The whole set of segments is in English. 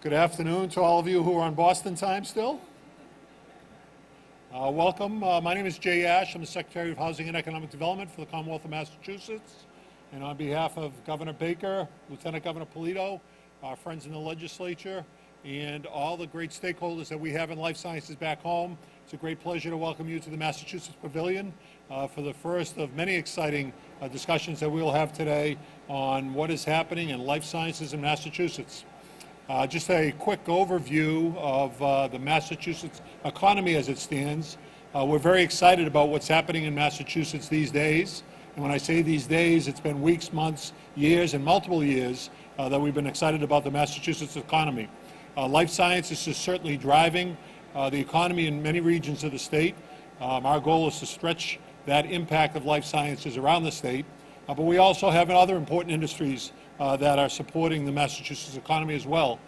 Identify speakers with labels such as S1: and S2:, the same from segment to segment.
S1: Good afternoon to all of you who are on Boston time still. Welcome. My name is Jay Ash. I'm the Secretary of Housing and Economic Development for the Commonwealth of Massachusetts. And on behalf of Governor Baker, Lieutenant Governor Polito, our friends in the legislature, and all the great stakeholders that we have in life sciences back home, it's a great pleasure to welcome you to the Massachusetts Pavilion for the first of many exciting discussions that we'll have today on what is happening in life sciences in Massachusetts. Just a quick overview of the Massachusetts economy as it stands. We're very excited about what's happening in Massachusetts these days. And when I say these days, it's been weeks, months, years, and multiple years that we've been excited about the Massachusetts economy. Life sciences is certainly driving the economy in many regions of the state. Our goal is to stretch that impact of life sciences around the state. But we also have other important industries that are supporting the Massachusetts economy as well.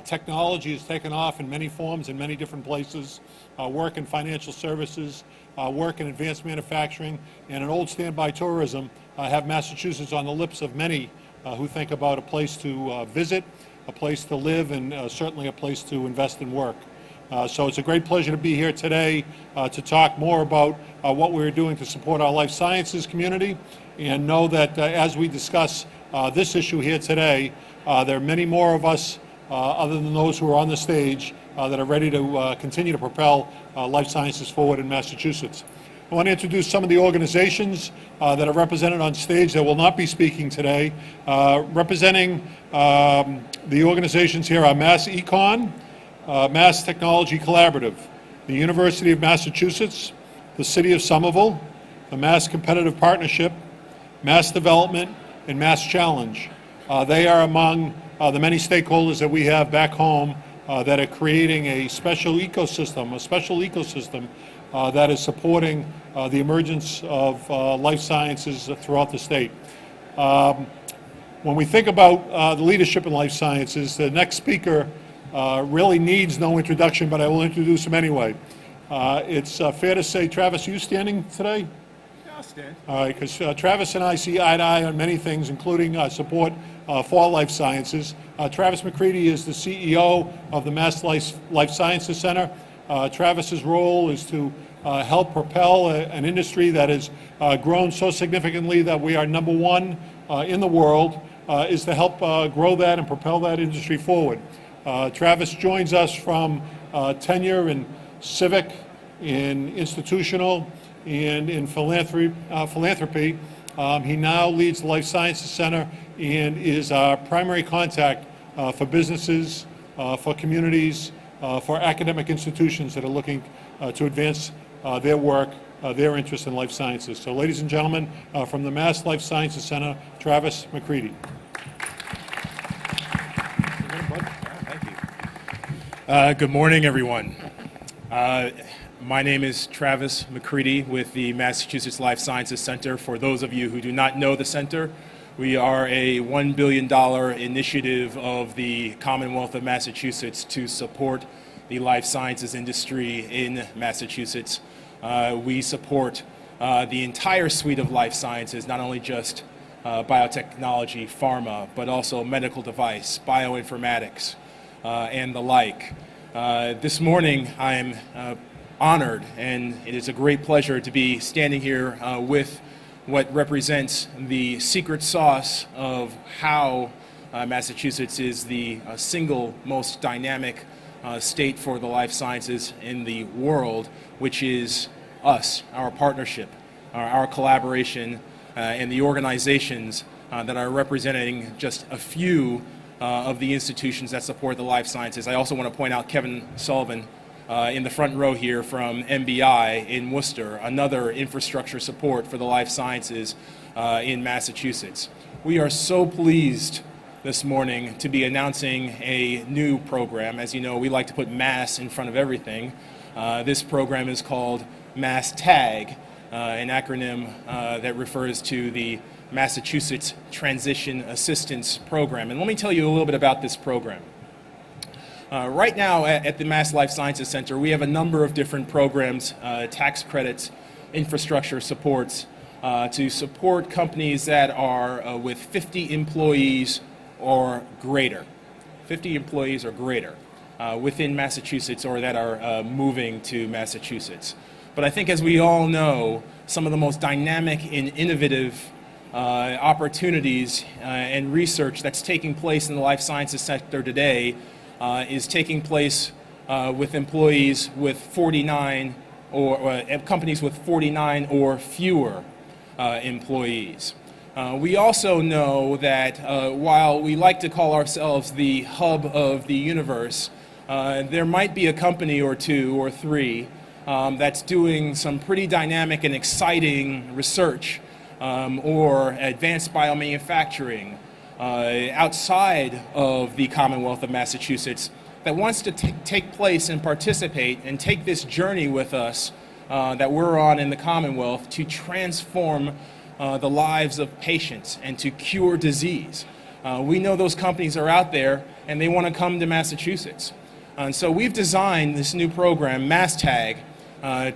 S1: Technology has taken off in many forms in many different places. Work in financial services, work in advanced manufacturing, and an old standby tourism have Massachusetts on the lips of many who think about a place to visit, a place to live, and certainly a place to invest and work. So it's a great pleasure to be here today to talk more about what we're doing to support our life sciences community, and know that as we discuss this issue here today, there are many more of us other than those who are on the stage that are ready to continue to propel life sciences forward in Massachusetts. I want to introduce some of the organizations that are represented on stage that will not be speaking today. Representing the organizations here are Mass Econ, Mass Technology Collaborative, the University of Massachusetts, the City of Somerville, the Mass Competitive Partnership, Mass Development, and Mass Challenge. They are among the many stakeholders that we have back home that are creating a special ecosystem that is supporting the emergence of life sciences throughout the state. When we think about the leadership in life sciences, the next speaker really needs no introduction, but I will introduce him anyway. It's fair to say, Travis, are you standing today?
S2: Yeah, I'll stand.
S1: All right, because Travis and I see eye to eye on many things, including support for life sciences. Travis McCready is the CEO of the Mass Life Sciences Center. Travis's role is to help propel an industry that has grown so significantly that we are number one in the world, is to help grow that and propel that industry forward. Travis joins us from tenure in civic, in institutional, and in philanthropy. He now leads the Life Sciences Center and is our primary contact for businesses, for communities, for academic institutions that are looking to advance their work, their interest in life sciences. So ladies and gentlemen, from the Mass Life Sciences Center, Travis McCready.
S2: Good morning, everyone. My name is Travis McCready with the Massachusetts Life Sciences Center. For those of you who do not know the center, we are a $1 billion initiative of the Commonwealth of Massachusetts to support the life sciences industry in Massachusetts. We support the entire suite of life sciences, not only just biotechnology, pharma, but also medical device, bioinformatics, and the like. This morning I'm honored, and it is a great pleasure to be standing here with what represents the secret sauce of how Massachusetts is the single most dynamic state for the life sciences in the world, which is us, our partnership, our collaboration, and the organizations that are representing just a few of the institutions that support the life sciences. I also want to point out Kevin Sullivan in the front row here from MBI in Worcester, another infrastructure support for the life sciences in Massachusetts. We are so pleased this morning to be announcing a new program. As you know, we like to put Mass in front of everything. This program is called MassTag, an acronym that refers to the Massachusetts Transition Assistance Program. And let me tell you a little bit about this program. Right now at the Mass Life Sciences Center, we have a number of different programs, tax credits, infrastructure supports, to support companies that are with 50 employees or greater. 50 employees or greater within Massachusetts or that are moving to Massachusetts. But I think, as we all know, some of the most dynamic and innovative opportunities and research that's taking place in the life sciences sector today is taking place with employees with 49 or companies with 49 or fewer employees. We also know that while we like to call ourselves the hub of the universe, there might be a company or two or three that's doing some pretty dynamic and exciting research or advanced biomanufacturing outside of the Commonwealth of Massachusetts that wants to take place and participate and take this journey with us that we're on in the Commonwealth to transform the lives of patients and to cure disease. We know those companies are out there and they want to come to Massachusetts. And so we've designed this new program, MassTag,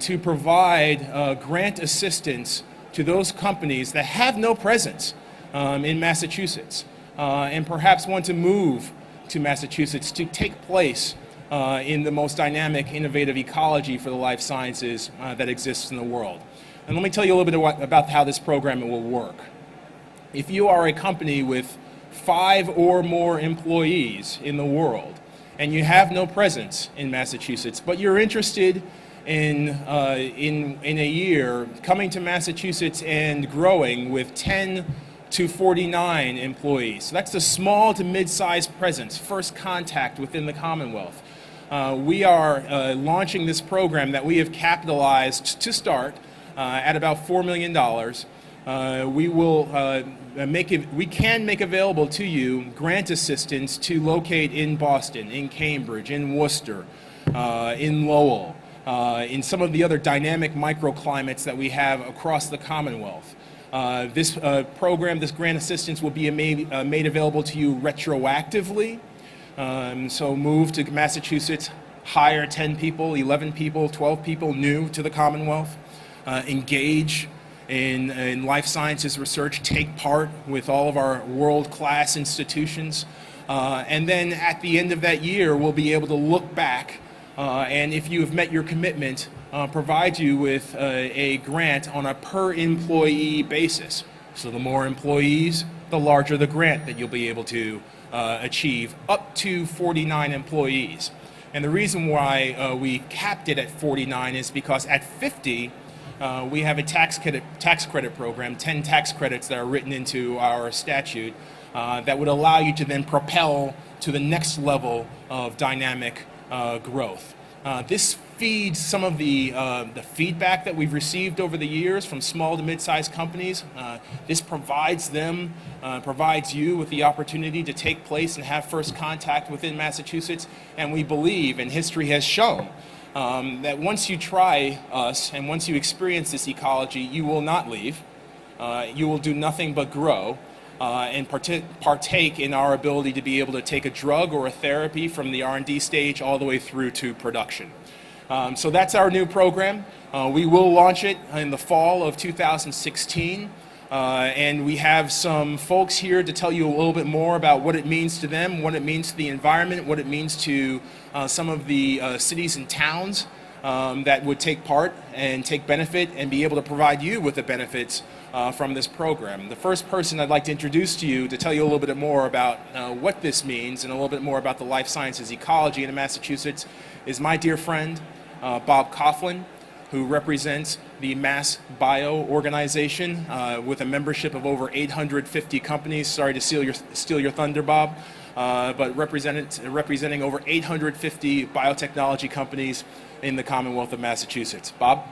S2: to provide grant assistance to those companies that have no presence in Massachusetts and perhaps want to move to Massachusetts to take place in the most dynamic, innovative ecology for the life sciences that exists in the world. And let me tell you a little bit about how this program will work. If you are a company with 5 or more employees in the world and you have no presence in Massachusetts, but you're interested in a year coming to Massachusetts and growing with 10 to 49 employees. So that's a small to mid-sized presence, first contact within the Commonwealth. We are launching this program that we have capitalized to start at about $4 million. We can make available to you grant assistance to locate in Boston, in Cambridge, in Worcester, in Lowell, in some of the other dynamic microclimates that we have across the Commonwealth. This program, this grant assistance, will be made available to you retroactively. So move to Massachusetts, hire 10 people, 11 people, 12 people new to the Commonwealth, engage in life sciences research, take part with all of our world-class institutions, and then at the end of that year, we'll be able to look back and if you have met your commitment, provide you with a grant on a per employee basis. So the more employees, the larger the grant that you'll be able to achieve, up to 49 employees. And the reason why we capped it at 49 is because at 50, we have a tax credit program, 10 tax credits that are written into our statute that would allow you to then propel to the next level of dynamic growth. This feeds some of the feedback that we've received over the years from small to mid-sized companies. This provides you with the opportunity to take place and have first contact within Massachusetts. And we believe, and history has shown, that once you try us and once you experience this ecology, you will not leave. You will do nothing but grow. And partake in our ability to be able to take a drug or a therapy from the R&D stage all the way through to production. So that's our new program. We will launch it in the fall of 2016. And we have some folks here to tell you a little bit more about what it means to them, what it means to the environment, what it means to some of the cities and towns that would take part and take benefit and be able to provide you with the benefits from this program. The first person I'd like to introduce to you to tell you a little bit more about what this means and a little bit more about the life sciences ecology in Massachusetts is my dear friend, Bob Coughlin, who represents the MassBio organization with a membership of over 850 companies. Sorry to steal your thunder, Bob, but representing over 850 biotechnology companies in the Commonwealth of Massachusetts. Bob?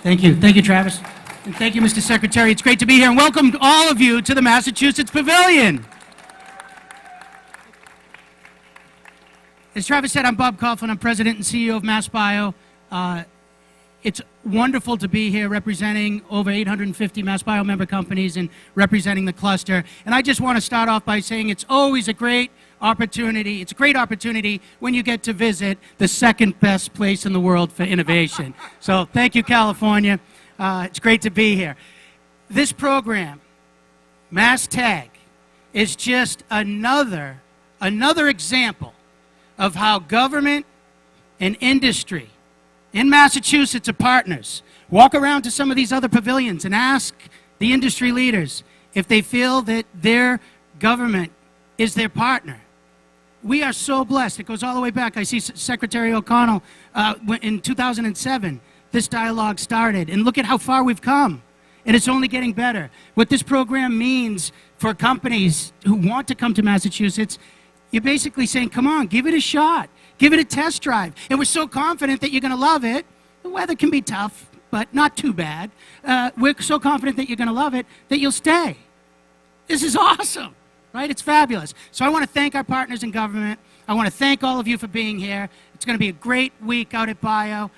S3: Thank you. Thank you, Travis. And thank you, Mr. Secretary. It's great to be here. And welcome all of you to the Massachusetts Pavilion. As Travis said, I'm Bob Coughlin. I'm President and CEO of MassBio. It's wonderful to be here representing over 850 MassBio member companies and representing the cluster. And I just want to start off by saying it's always a great opportunity. It's a great opportunity when you get to visit the second best place in the world for innovation. So thank you, California. It's great to be here. This program, MassTag, is just another another example of how government and industry in Massachusetts are partners. Walk around to some of these other pavilions and ask the industry leaders if they feel that their government is their partner. We are so blessed. It goes all the way back. I see Secretary O'Connell in 2007. This dialogue started, and look at how far we've come. And it's only getting better. What this program means for companies who want to come to Massachusetts, you're basically saying, come on, give it a shot. Give it a test drive. And we're so confident that you're going to love it. The weather can be tough, but not too bad. We're so confident that you're going to love it that you'll stay. This is awesome, right? It's fabulous. So I want to thank our partners in government. I want to thank all of you for being here. It's going to be a great week out at Bio.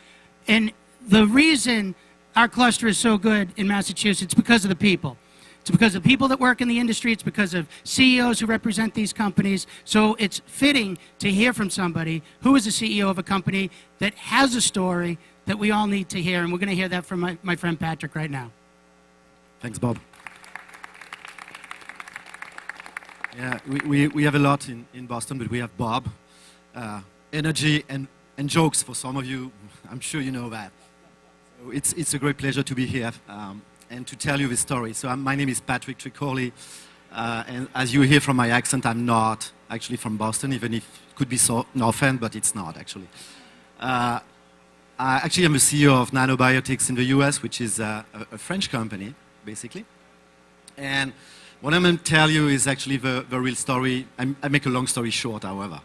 S3: And the reason our cluster is so good in Massachusetts is because of the people. It's because of people that work in the industry. It's because of CEOs who represent these companies. So it's fitting to hear from somebody who is a CEO of a company that has a story that we all need to hear. And we're going to hear that from my friend Patrick right now.
S4: Thanks, Bob. Yeah, we have a lot in Boston, but we have Bob. Energy and jokes for some of you. I'm sure you know that. So it's a great pleasure to be here and to tell you this story. So my name is Patrick Tricoli, and as you hear from my accent, I'm not actually from Boston, even if it could be so North End, but it's not actually. I actually am the CEO of Nano Biotechs in the US, which is a French company, basically. And what I'm going to tell you is actually the real story. I make a long story short, however.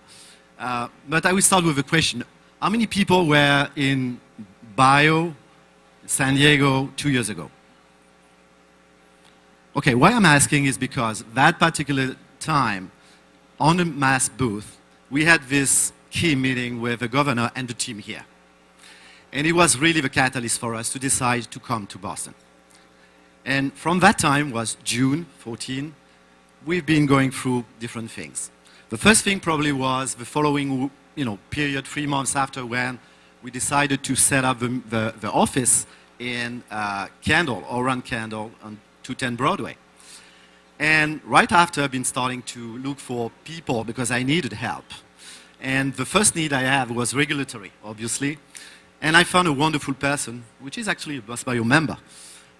S4: But I will start with a question. How many people were in Bio, San Diego, 2 years ago? Okay, why I'm asking is because that particular time, on the Mass booth, we had this key meeting with the governor and the team here. And it was really the catalyst for us to decide to come to Boston. And from that time was June 14, we've been going through different things. The first thing probably was the following period, 3 months after, when we decided to set up the office in Oran Candle on 210 Broadway. And right after, I've been starting to look for people because I needed help. And the first need I had was regulatory, obviously. And I found a wonderful person, which is actually a MassBio member.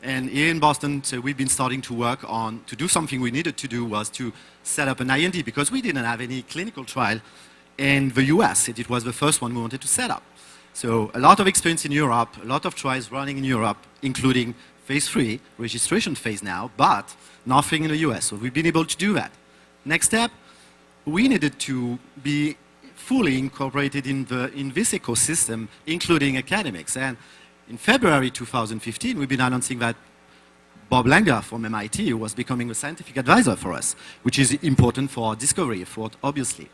S4: And here in Boston, so we've been starting to work on, to do something we needed to do was to set up an IND because we didn't have any clinical trial in the US. It was the first one we wanted to set up. So a lot of experience in Europe, a lot of trials running in Europe, including phase 3, registration phase now, but nothing in the US. So we've been able to do that. Next step, we needed to be fully incorporated in this ecosystem, including academics. And in February 2015, we've been announcing that Bob Langer from MIT was becoming a scientific advisor for us, which is important for our discovery effort, obviously.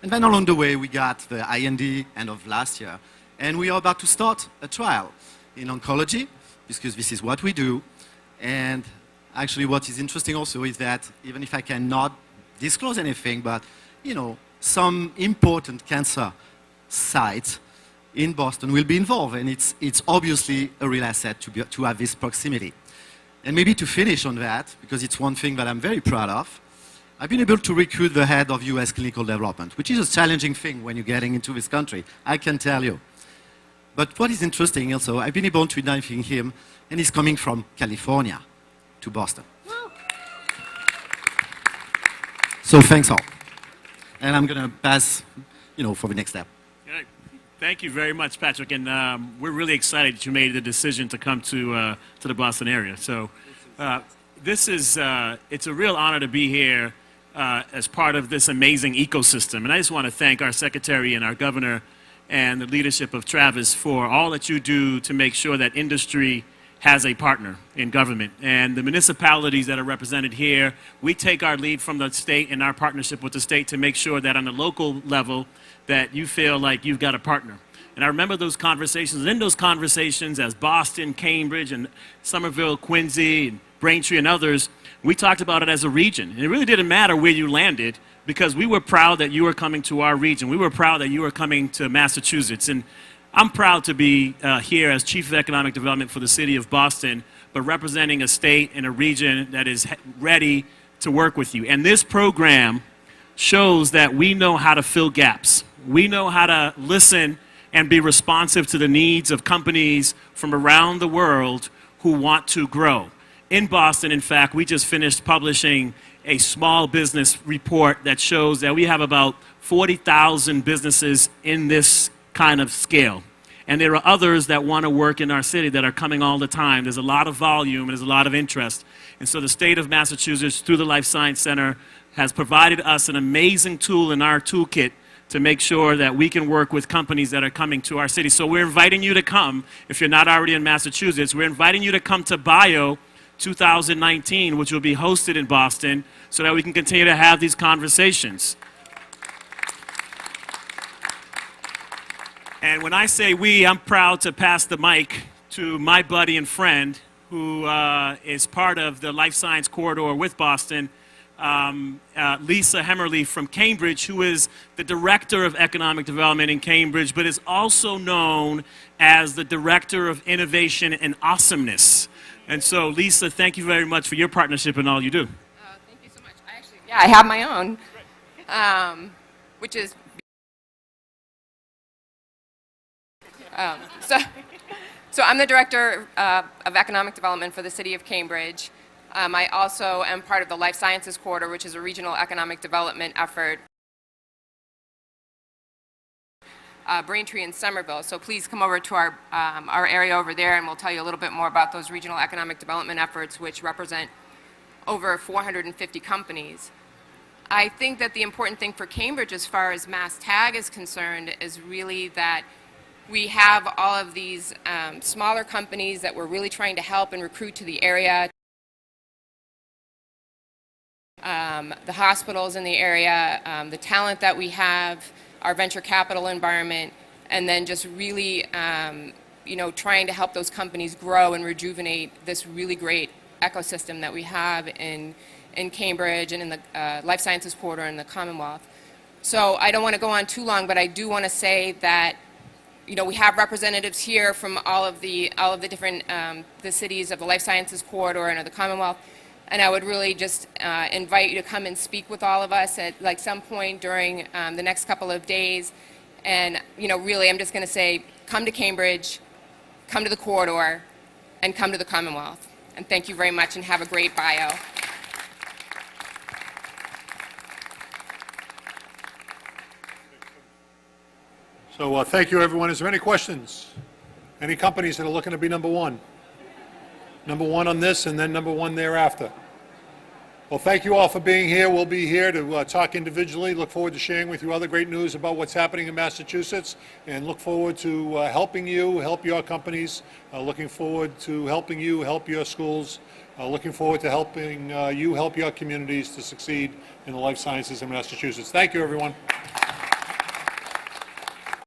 S4: And then along the way, we got the IND end of last year, and we are about to start a trial in oncology, because this is what we do. And actually what is interesting also is that, even if I cannot disclose anything, but some important cancer sites in Boston will be involved, and it's obviously a real asset to have this proximity. And maybe to finish on that, because it's one thing that I'm very proud of, I've been able to recruit the head of US clinical development, which is a challenging thing when you're getting into this country, I can tell you. But what is interesting also, I've been able to interview him, and he's coming from California to Boston. So thanks all. And I'm going to pass, for the next step.
S5: Thank you very much, Patrick, and we're really excited that you made the decision to come to the Boston area. So it's a real honor to be here as part of this amazing ecosystem. And I just want to thank our secretary and our governor and the leadership of Travis for all that you do to make sure that industry has a partner in government. And the municipalities that are represented here, we take our lead from the state and our partnership with the state to make sure that on the local level that you feel like you've got a partner. And I remember those conversations. In those conversations, as Boston, Cambridge, and Somerville, Quincy, and Braintree, and others, we talked about it as a region. And it really didn't matter where you landed because we were proud that you were coming to our region. We were proud that you were coming to Massachusetts. And I'm proud to be here as Chief of Economic Development for the city of Boston, but representing a state and a region that is ready to work with you. And this program shows that we know how to fill gaps. We know how to listen and be responsive to the needs of companies from around the world who want to grow. In Boston, in fact, we just finished publishing a small business report that shows that we have about 40,000 businesses in this kind of scale. And there are others that want to work in our city that are coming all the time. There's a lot of volume and there's a lot of interest. And so the state of Massachusetts, through the Life Science Center, has provided us an amazing tool in our toolkit to make sure that we can work with companies that are coming to our city. So we're inviting you to come, if you're not already in Massachusetts, we're inviting you to come to Bio 2019, which will be hosted in Boston, so that we can continue to have these conversations. And when I say we, I'm proud to pass the mic to my buddy and friend who is part of the Life Science Corridor with Boston, Lisa Hemmerly from Cambridge, who is the Director of Economic Development in Cambridge, but is also known as the Director of Innovation and Awesomeness. And so, Lisa, thank you very much for your partnership and all you do.
S6: Thank you so much. I have my own, which is so I'm the Director of Economic Development for the City of Cambridge. I also am part of the Life Sciences Corridor, which is a regional economic development effort. Braintree and Somerville. So please come over to our area over there and we'll tell you a little bit more about those regional economic development efforts, which represent over 450 companies. I think that the important thing for Cambridge as far as MassTag is concerned is really that we have all of these smaller companies that we're really trying to help and recruit to the area. The hospitals in the area, the talent that we have, our venture capital environment, and then just really, trying to help those companies grow and rejuvenate this really great ecosystem that we have in Cambridge and in the Life Sciences Corridor in the Commonwealth. So I don't want to go on too long, but I do want to say that we have representatives here from all of the different the cities of the Life Sciences Corridor and of the Commonwealth. And I would really just invite you to come and speak with all of us at some point during the next couple of days. And really, I'm just going to say, come to Cambridge, come to the corridor, and come to the Commonwealth. And thank you very much, and have a great bio.
S1: So thank you, everyone. Is there any questions? Any companies that are looking to be number one? Number one on this and then number one thereafter. Well, thank you all for being here. We'll be here to talk individually. Look forward to sharing with you other great news about what's happening in Massachusetts, and look forward to helping you, help your companies, looking forward to helping you help your schools, looking forward to helping you help your communities to succeed in the life sciences in Massachusetts. Thank you, everyone.